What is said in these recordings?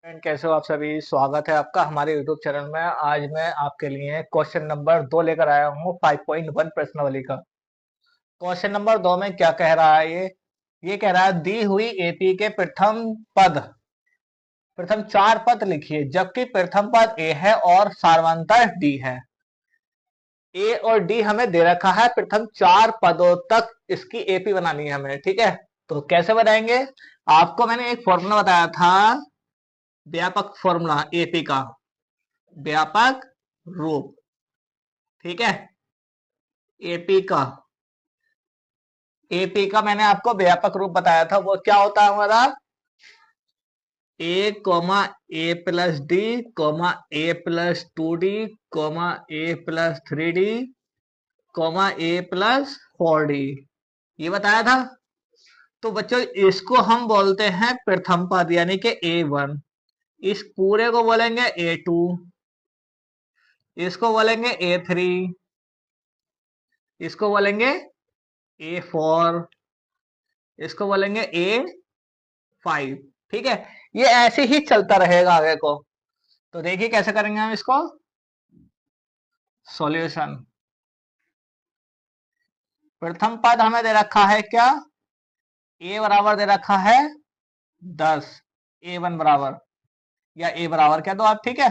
Friend, कैसे हो आप सभी। स्वागत है आपका हमारे यूट्यूब चैनल में। आज मैं आपके लिए क्वेश्चन नंबर 2 लेकर आया हूँ 5.1 प्रश्नावली का। क्वेश्चन नंबर 2 में क्या कह रहा है ये कह रहा है दी हुई एपी के प्रथम 4 पद लिखिए जबकि प्रथम पद ए है और सार्वंतर डी है। ए और डी हमें दे रखा है, प्रथम 4 पदों तक इसकी एपी बनानी है हमें। ठीक है, तो कैसे बनाएंगे। आपको मैंने एक फॉर्मूला बताया था, व्यापक फॉर्मूला एपी का, व्यापक रूप। ठीक है, एपी का एपी का मैंने आपको व्यापक रूप बताया था। वो क्या होता है हमारा, ए कोमा ए प्लस डी कोमा ए प्लस 2D कोमा ए प्लस 3D कोमा ए प्लस 4D, ये बताया था। तो बच्चों इसको हम बोलते हैं प्रथम पद यानी कि A1। इस पूरे को बोलेंगे A2, इसको बोलेंगे A3, इसको बोलेंगे A4, इसको बोलेंगे A5। ठीक है, ये ऐसे ही चलता रहेगा आगे को। तो देखिए कैसे करेंगे हम इसको सॉल्यूशन। प्रथम पद हमें दे रखा है क्या, ए बराबर दे रखा है 10, A1 बराबर, या ए बराबर क्या दो आप। ठीक है,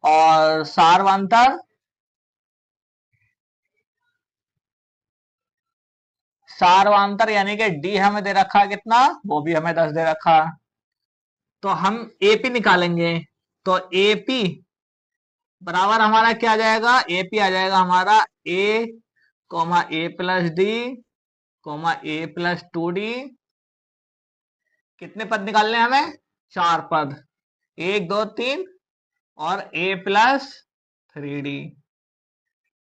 और सारवांतर यानी कि डी हमें दे रखा है कितना, वो भी हमें 10 दे रखा है। तो हम एपी निकालेंगे। तो एपी बराबर हमारा क्या आ जाएगा, एपी आ जाएगा हमारा ए कोमा ए प्लस डी कोमा ए प्लस 2D। कितने पद निकालने हैं हमें, 4 पद, 1 2 3 और ए प्लस 3D।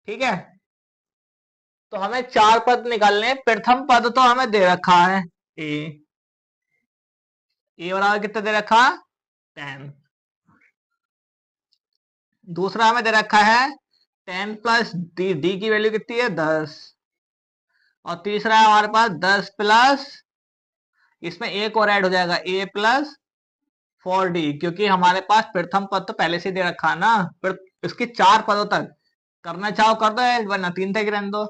ठीक है, तो हमें 4 पद निकालने हैं। प्रथम पद तो हमें दे रखा है ए, बराबर कितना दे रखा, 10। दूसरा हमें दे रखा है 10 प्लस डी की वैल्यू कितनी है, 10। और तीसरा है हमारे पास 10 प्लस, इसमें एक और ऐड हो जाएगा ए प्लस 4D, क्योंकि हमारे पास प्रथम पद तो पहले से दे रखा है ना। फिर इसके 4 पदों तक करना चाहो कर दो, वरना 3 तक रहने दो।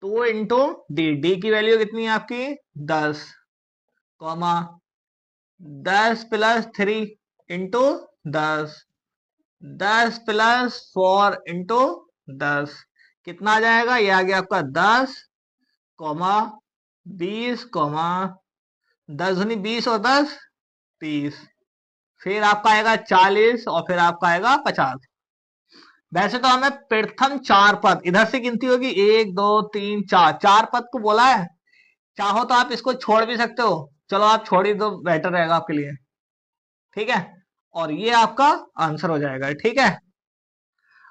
2 इंटू डी की वैल्यू कितनी है आपकी, 10 comma 10 plus 3 into 10, 10 plus 4 into 10, कितना आ जाएगा, ये आ गया आपका 10 कॉमा 20 कॉमा 10 दूनी 20 और 10 30। फिर आपका आएगा 40 और फिर आपका आएगा 50। वैसे तो हमें प्रथम 4 पद इधर से गिनती होगी, 1 2 3 4, 4 पद को बोला है। चाहो तो आप इसको छोड़ भी सकते हो, चलो आप छोड़ ही दो, बेटर रहेगा आपके लिए। ठीक है, और ये आपका आंसर हो जाएगा। ठीक है,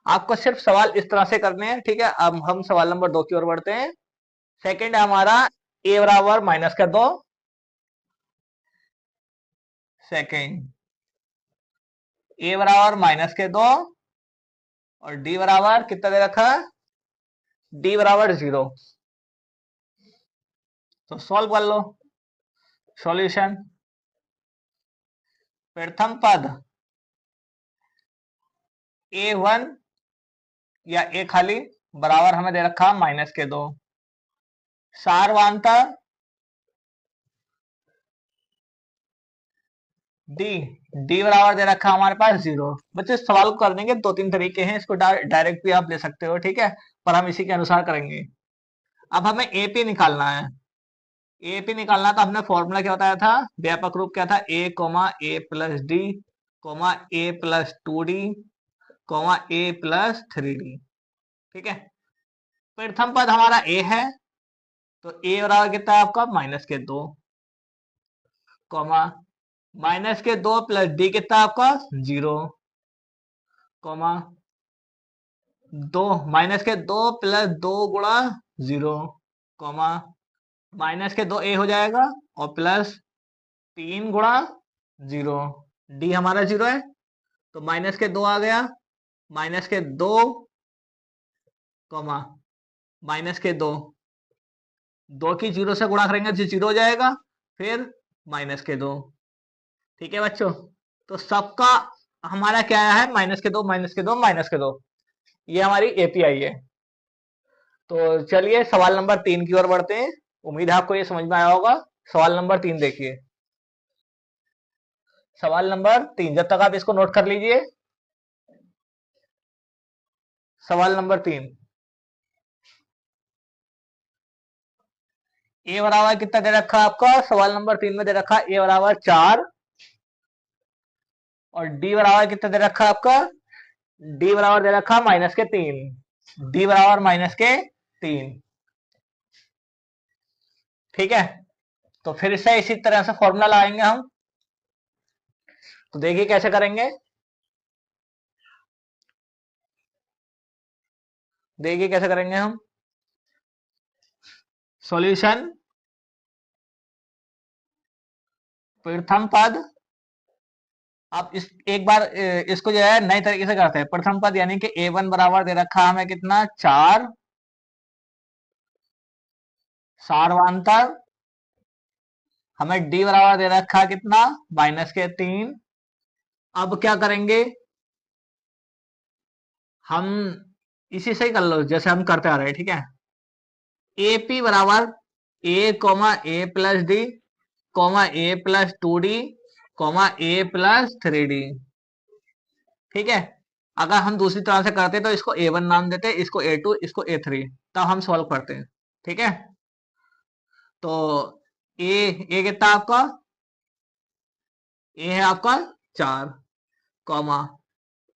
आपको सिर्फ सवाल इस तरह से करने हैं। ठीक है, अब हम सवाल नंबर 2 की ओर बढ़ते हैं। सेकंड है हमारा ए बराबर माइनस का 2। सेकंड, ए बराबर माइनस के 2 और डी बराबर कितना दे रखा है, डी बराबर 0। तो सॉल्व कर लो। सॉल्यूशन, प्रथम पद A1 या ए खाली बराबर हमें दे रखा माइनस के 2। सारवांतर डी, डी बराबर दे रखा हमारे पास 0। बच्चे इस सवाल को करने के 2 3 तरीके हैं, इसको डायरेक्ट भी आप ले सकते हो। ठीक है, पर हम इसी के अनुसार करेंगे। अब हमें एपी निकालना है। एपी निकालना था, हमने फॉर्मूला क्या बताया था, व्यापक रूप क्या था, ए कोमा ए प्लस डी कोमा ए प्लस 2D कोमा ए प्लस 3D। ठीक है, प्रथम पद हमारा ए है, तो ए बराबर कितना है आपका माइनस के 2 कोमा माइनस के 2 प्लस डी कितना आपका 0 कोमा 2 माइनस के 2 प्लस 2 गुणा 0 कोमा माइनस के 2 ए हो जाएगा और प्लस 3 गुणा 0, डी हमारा 0 है तो माइनस के 2 आ गया, माइनस के 2 कोमा माइनस के 2, 2 की 0 से गुणा करेंगे तो 0 हो जाएगा, फिर माइनस के 2 ठीक है बच्चों, तो सबका हमारा क्या आया है, माइनस के दो, माइनस के दो, माइनस के दो। ये हमारी एपीआई है। तो चलिए सवाल नंबर 3 की ओर बढ़ते हैं। उम्मीद है आपको ये समझ में आया होगा। सवाल नंबर 3 देखिए। सवाल नंबर 3, जब तक आप इसको नोट कर लीजिए। सवाल नंबर 3, ए बराबर कितना दे रखा है आपका, सवाल नंबर 3 में दे रखा है ए बराबर 4, और डी बराबर कितना दे रखा है आपका, डी बराबर दे रखा -3। डी बराबर -3। ठीक है, तो फिर से इसी तरह से फॉर्मूला लगाएंगे हम। तो देखिए कैसे करेंगे, देखिए कैसे करेंगे हम। सॉल्यूशन, प्रथम पद। आप इस एक बार इसको जो है नए तरीके से करते हैं। प्रथम पद यानी कि a1 बराबर दे रखा है हमें कितना, 4, सारवांतर। हमें डी बराबर दे रखा है कितना, -3। अब क्या करेंगे हम, इसी से ही कर लो जैसे हम करते आ रहे हैं। ठीक है, एपी बराबर ए कॉमा ए प्लस डी कॉमा ए प्लस 2d कॉमा ए प्लस 3d। ठीक है, अगर हम दूसरी तरह से करते तो इसको ए वन नाम देते, इसको ए टू, इसको ए3, तब हम सॉल्व करते हैं। ठीक है, तो ए कितना आपका, ए है आपका 4, कॉमा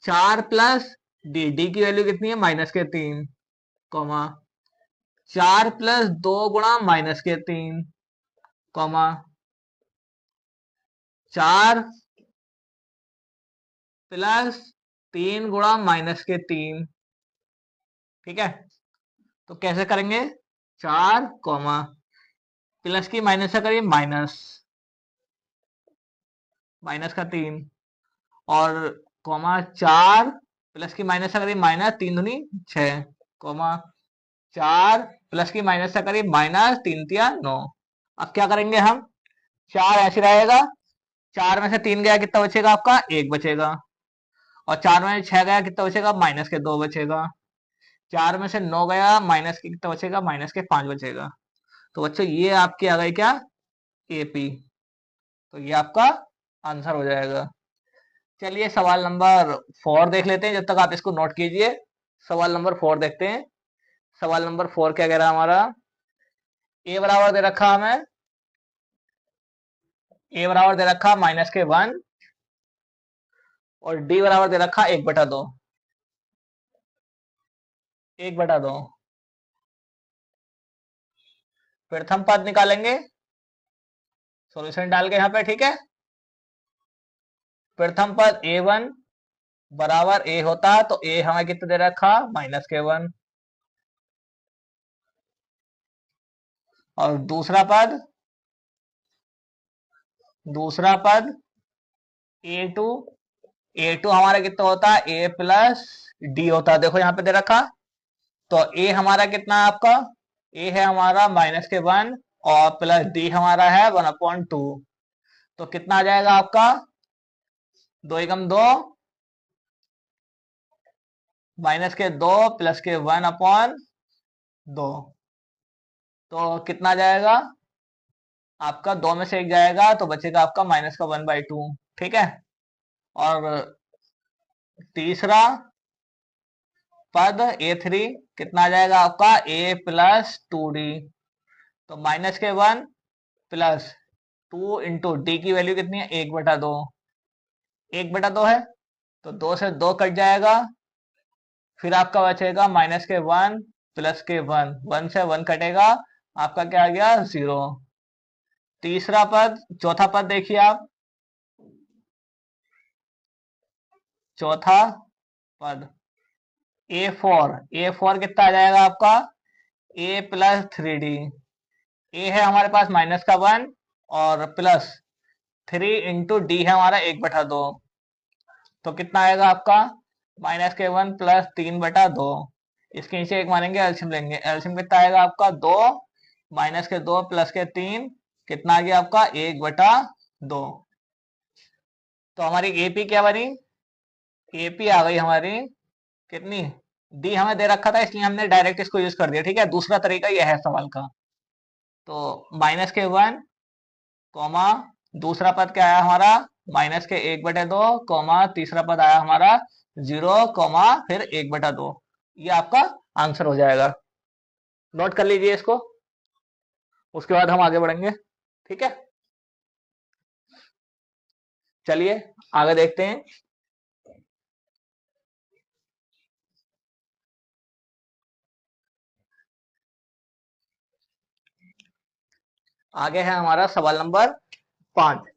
4 प्लस डी, डी की वैल्यू कितनी है, -3, कॉमा 4 प्लस 2 गुणा -3, कॉमा 4 प्लस 3 गुणा -3। ठीक है, तो कैसे करेंगे, 4 कॉमा प्लस की माइनस से करिए माइनस, माइनस का 3, और कॉमा 4 प्लस की माइनस से करिए -3 दूनी 6, कॉमा 4 प्लस की माइनस से करिए -3 तिया 9। अब क्या करेंगे हम, 4 ऐसे रहेगा, 4 में से 3 गया कितना बचेगा आपका, 1 बचेगा, और 4 में 6 गया कितना बचेगा, -2 बचेगा। 4 में से 9 गया, माइनस के कितना बचेगा, -5 बचेगा। तो बच्चों ये आपकी आ गई क्या, एपी। तो ये आपका आंसर हो जाएगा। चलिए सवाल नंबर 4 देख लेते हैं, जब तक आप इसको नोट कीजिए। सवाल नंबर 4 देखते हैं। सवाल नंबर 4 क्या कह रहा है हमारा, ए बराबर दे रखा हमें, ए बराबर दे रखा -1, और डी बराबर दे रखा 1/2, 1/2। प्रथम पद निकालेंगे सॉल्यूशन डाल के यहाँ पे। ठीक है, प्रथम पद a1 बराबर a होता तो a हमें कितना दे रखा, -1, और दूसरा पद a2, a2 हमारा कितना होता है, a प्लस डी होता है। देखो यहाँ पे दे रखा, तो a हमारा कितना है आपका, a है हमारा -1, और प्लस डी हमारा है 1/2। तो कितना आ जाएगा आपका, 2 एकम 2, -2 प्लस के 1/2। तो कितना आ जाएगा आपका, 2 में से 1 जाएगा तो बचेगा आपका -1/2। ठीक है, और तीसरा पद a3 कितना आ जाएगा आपका, a प्लस 2d। तो -1 प्लस 2 इंटू डी की वैल्यू कितनी है, 1/2, 1/2 है, तो 2 से 2 कट जाएगा। फिर आपका बचेगा -1 प्लस के 1, 1 से 1 कटेगा, आपका क्या आ गया, 0। तीसरा पद, चौथा पद देखिए आप, चौथा पद a4 कितना आ जाएगा आपका, a प्लस 3d। ए है हमारे पास -1, और प्लस 3 इंटू डी है हमारा 1/2। तो कितना आएगा आपका, -1 प्लस 3/2। इसके नीचे एक मानेंगे, एल्सियम लेंगे, एल्सियम कितना आएगा आपका, 2, -2 प्लस के 3, कितना आ गया आपका, 1/2। तो हमारी एपी क्या बनी, एपी आ गई हमारी कितनी, डी हमें दे रखा था इसलिए हमने डायरेक्ट इसको यूज कर दिया। ठीक है, दूसरा तरीका यह है सवाल का। तो -1 कॉमा, दूसरा पद क्या आया हमारा, -1/2 कॉमा, तीसरा पद आया हमारा 0 कॉमा फिर 1/2। ये आपका आंसर हो जाएगा। नोट कर लीजिए इसको, उसके बाद हम आगे बढ़ेंगे। ठीक है, चलिए आगे देखते हैं। आगे है हमारा सवाल नंबर 5।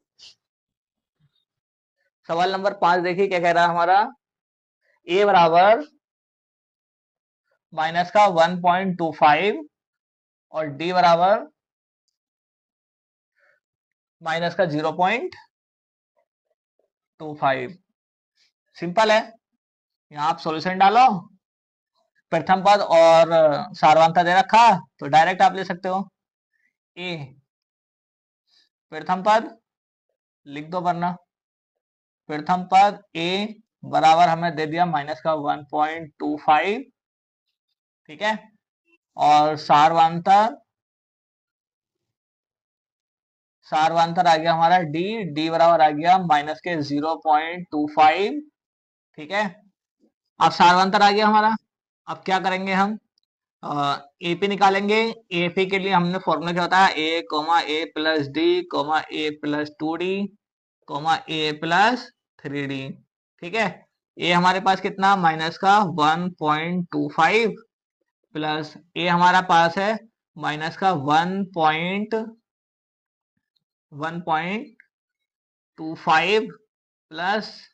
सवाल नंबर 5 देखिए क्या कह रहा है हमारा, ए बराबर माइनस का 1.25 और डी बराबर माइनस का 0.25। सिंपल है, यहाँ आप सॉल्यूशन डालो, प्रथम पद और सारवांता दे रखा तो डायरेक्ट आप ले सकते हो। ए प्रथम पद लिख दो, वरना प्रथम पद ए बराबर हमें दे दिया माइनस का 1.25। ठीक है, और सारवांतर, सारवांतर आ गया हमारा डी, डी बराबर आ गया माइनस के 0.25। ठीक है, अब सारवांतर आ गया हमारा। अब क्या करेंगे हम, एपी निकालेंगे। एपी के लिए हमने फॉर्मूला क्या होता है, ए कोमा ए प्लस डी कोमा ए प्लस 2d कोमा ए प्लस 3d। ठीक है, ए हमारे पास कितना, माइनस का 1.25 प्लस ए हमारा पास है माइनस का 1.25 प्लस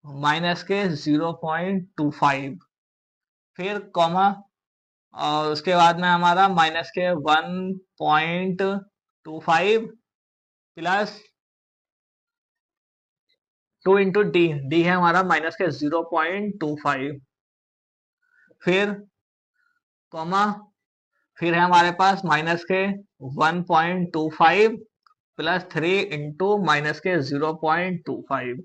माइनस के 0.25, फिर कॉमा, और उसके बाद में हमारा माइनस के 1.25 प्लस 2 इंटू डी, डी है हमारा माइनस के 0.25, फिर कॉमा, फिर है हमारे पास माइनस के 1.25 प्लस 3 इंटू माइनस के 0.25।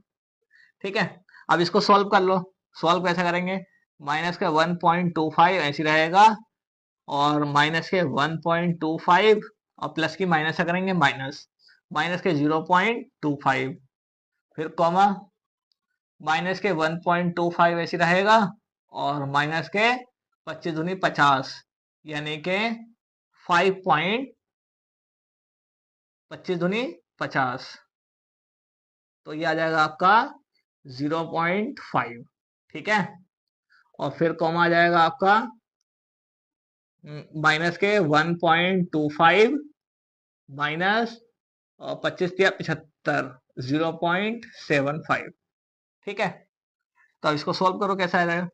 ठीक है, अब इसको सॉल्व कर लो। सॉल्व कैसे करेंगे, माइनस के 1.25 ऐसे रहेगा, और माइनस के 1.25 और प्लस की माइनस से करेंगे माइनस, माइनस के 0.25, फिर कॉमा, माइनस के 1.25 ऐसे रहेगा, और माइनस के 25 दूनी 50, यानी के 5.25 दूनी 50, तो ये आ जाएगा आपका 0.5। ठीक है, और फिर कॉमा आ जाएगा आपका माइनस के 1.25 माइनस 25 या 75, 0.75। ठीक है, तो अब इसको सॉल्व करो, कैसा आ जाएगा,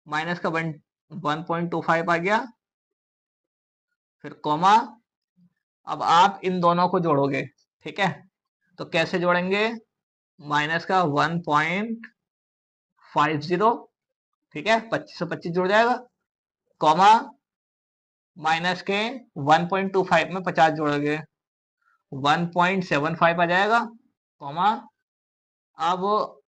माइनस का 1.25 आ गया, फिर कॉमा, अब आप इन दोनों को जोड़ोगे। ठीक है, तो कैसे जोड़ेंगे, माइनस का 1.50, ठीक है, 25 से 25 जुड़ जाएगा, कॉमा, माइनस के 1.25 में 50 जोड़ोगे 1.75 आ जाएगा, कॉमा, अब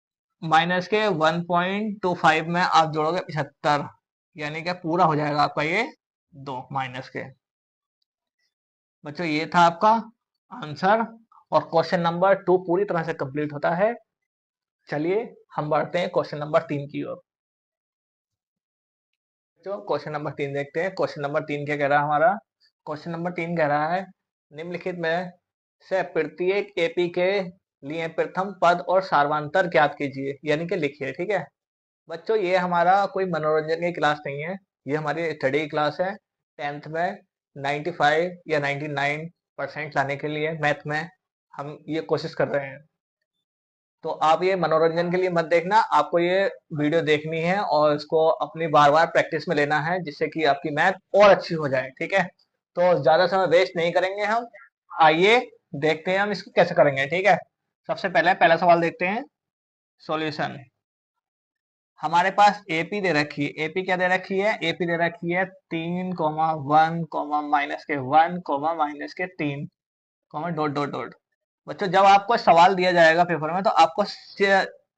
माइनस के 1.25 में आप जोड़ोगे 75, यानी कि पूरा हो जाएगा आपका ये 2 माइनस के। बच्चों ये था आपका आंसर, और क्वेश्चन नंबर 2 पूरी तरह से कंप्लीट होता है। चलिए हम बढ़ते हैं क्वेश्चन नंबर 3 की ओर। तो क्वेश्चन नंबर 3 देखते हैं। क्वेश्चन नंबर 3 क्या कह रहा है हमारा, क्वेश्चन नंबर 3 कह रहा है, निम्नलिखित में से प्रत्येक एपी के लिए प्रथम पद और सारवांतर ज्ञात कीजिए, यानी कि लिखिए। ठीक है बच्चों, ये हमारा कोई मनोरंजन की क्लास नहीं है, ये हमारी स्टडी की क्लास है। 10th में 95 या 99% लाने के लिए मैथ में हम ये कोशिश कर रहे हैं। तो आप ये मनोरंजन के लिए मत देखना, आपको ये वीडियो देखनी है और इसको अपनी बार बार प्रैक्टिस में लेना है, जिससे कि आपकी मैथ और अच्छी हो जाए। ठीक है, तो ज्यादा समय वेस्ट नहीं करेंगे हम, आइए देखते हैं हम इसको कैसे करेंगे। ठीक है, सबसे पहले पहला सवाल देखते हैं, सॉल्यूशन। हमारे पास एपी दे रखी है, एपी क्या दे रखी है, एपी दे रखी है 3,1, माइनस के 1, माइनस के 3, डॉट डॉट डॉट। बच्चों जब आपको सवाल दिया जाएगा पेपर में तो आपको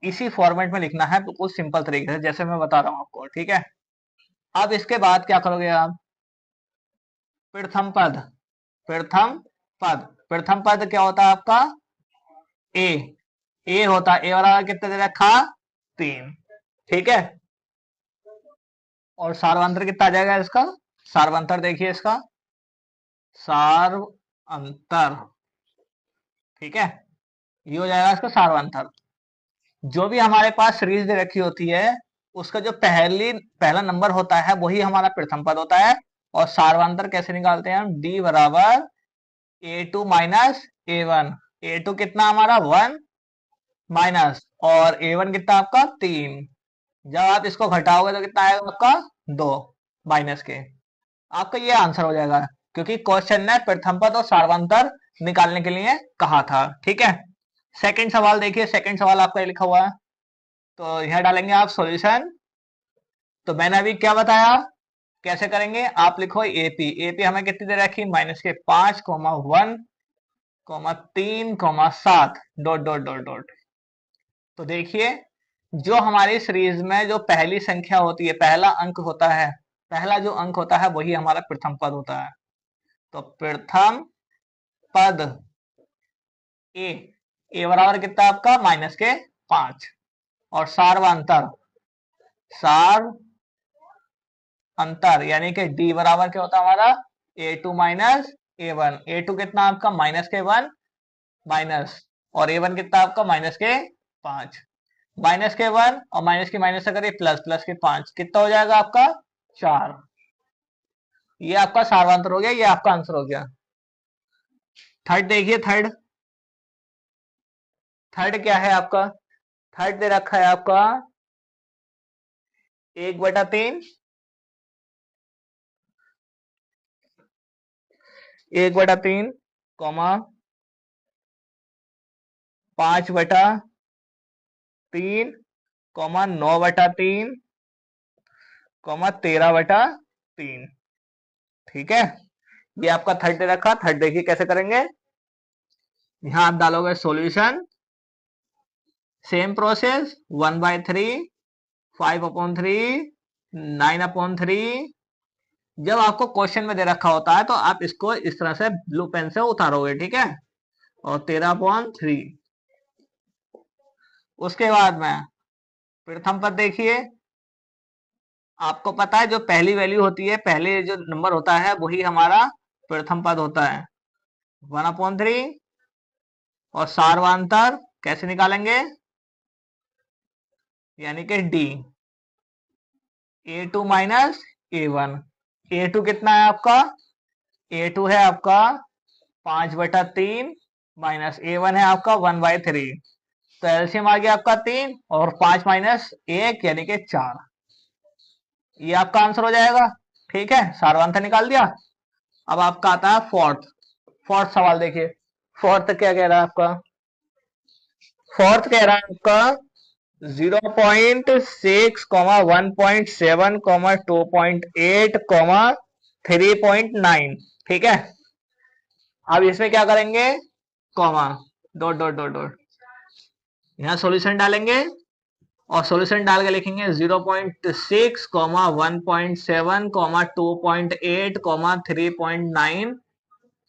इसी फॉर्मेट में लिखना है, बिल्कुल सिंपल तरीके से जैसे मैं बता रहा हूँ आपको, ठीक है। अब इसके बाद क्या करोगे आप, प्रथम पद, प्रथम पद, प्रथम पद क्या होता है आपका, ए, ए होता है, ए बराबर कितने दे रखा, 3, ठीक है। और सार्वंतर कितना आ जाएगा इसका, सार्वंतर देखिए इसका, सार्वंतर, ठीक है, ये हो जाएगा इसका सार्वंतर। जो भी हमारे पास सीरीज दे रखी होती है उसका जो पहला नंबर होता है वही हमारा प्रथम पद होता है। और सार्वंतर कैसे निकालते हैं हम, डी बराबर A2 माइनस A1, A2 कितना हमारा 1 माइनस, और A1 कितना आपका 3, जब आप इसको घटाओगे तो कितना आएगा आपका 2 माइनस के, आपका ये आंसर हो जाएगा, क्योंकि क्वेश्चन ने प्रथम पद और सार्वंतर निकालने के लिए कहा था, ठीक है। सेकंड सवाल देखिए, सेकंड सवाल आपका लिखा हुआ है, तो यह डालेंगे आप सॉल्यूशन। तो मैंने अभी क्या बताया, कैसे करेंगे, आप लिखो एपी, एपी हमें कितनी दे रखी, माइनस के 5, 1, 3, 7, डॉट डॉट डॉट डॉट। तो देखिए जो हमारी सीरीज में जो पहली संख्या होती है, पहला अंक होता है, पहला जो अंक होता है वही हमारा प्रथम पद होता है। तो प्रथम पद ए, ए बराबर कितना आपका माइनस के 5, और सार्वंतर, सार अंतर यानी कि डी बराबर क्या होता है हमारा, A2 माइनस A1, A2 कितना आपका माइनस के 1 माइनस, और A1 कितना आपका माइनस के 5, माइनस के 1 और माइनस की माइनस अगर ये प्लस, प्लस के 5 कितना हो जाएगा आपका 4। ये आपका सार्वंतर हो गया, ये आपका आंसर हो गया। थर्ड देखिए, थर्ड, थर्ड क्या है आपका, थर्ड दे रखा है आपका 1/3, 1/3 कॉमा 5/3 कॉमा 9/3 कॉमा 13/3, ठीक है। ये आपका थर्ड दे रखा, थर्ड देखिए कैसे करेंगे, यहां आप डालोगे सॉल्यूशन, सेम प्रोसेस, 1/3, 5/3, 9/3। जब आपको क्वेश्चन में दे रखा होता है तो आप इसको इस तरह से ब्लू पेन से उतारोगे, ठीक है, और 13/3। उसके बाद में प्रथम पद देखिए, आपको पता है जो पहली वैल्यू होती है, पहले जो नंबर होता है वही हमारा प्रथम पद होता है, 1/3। और सार्वंतर कैसे निकालेंगे, यानी कि D, A2 minus A1, A2 कितना है आपका, A2 है आपका 5/3 माइनस A1 है आपका 1/3, तो एलसीएम आ गया आपका 3 और 5 माइनस 1 यानी कि 4, ये आपका आंसर हो जाएगा, ठीक है, सार्वंतर निकाल दिया। अब आपका आता है फोर्थ, फोर्थ सवाल देखिए, फोर्थ क्या कह रहा है आपका, फोर्थ कह रहा है आपका 0.6, 1.7, 2.8, 3.9, ठीक है। अब इसमें क्या करेंगे, comma, dot dot dot dot, यहाँ सॉल्यूशन डालेंगे, और सॉल्यूशन डाल के लिखेंगे 0.6, 1.7, 2.8, 3.9,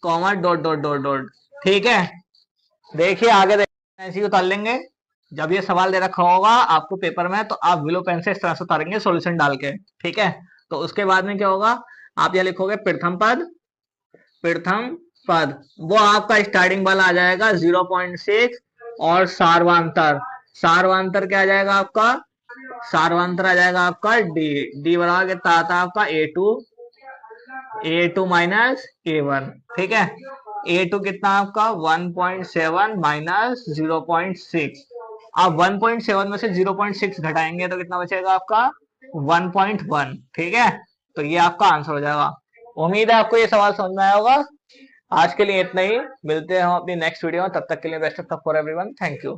डॉट डॉट डॉट डॉट, ठीक है। देखिए आगे ऐसे ही उतार लेंगे, जब ये सवाल दे रखा होगा आपको पेपर में तो आप ब्लू पेन से इस तरह से उतारेंगे सॉल्यूशन डाल के, ठीक है। तो उसके बाद में क्या होगा, आप यह लिखोगे प्रथम पद, प्रथम पद वो आपका स्टार्टिंग वाला आ जाएगा 0.6, और सार्वंतर, सार्वंतर क्या आ जाएगा आपका, सार्वंतर आ जाएगा आपका डी, डी बराबर कितना आता है आपका A2, A2 माइनस A1, ठीक है। A2 कितना आपका 1.7 माइनस 0.6, आप 1.7 में से 0.6 घटाएंगे तो कितना बचेगा आपका 1.1, ठीक है। तो ये आपका आंसर हो जाएगा। उम्मीद है आपको ये सवाल समझ में आया होगा। आज के लिए इतना ही, मिलते हैं हम अपनी नेक्स्ट वीडियो में, तब तक के लिए best of luck for everyone, thank you.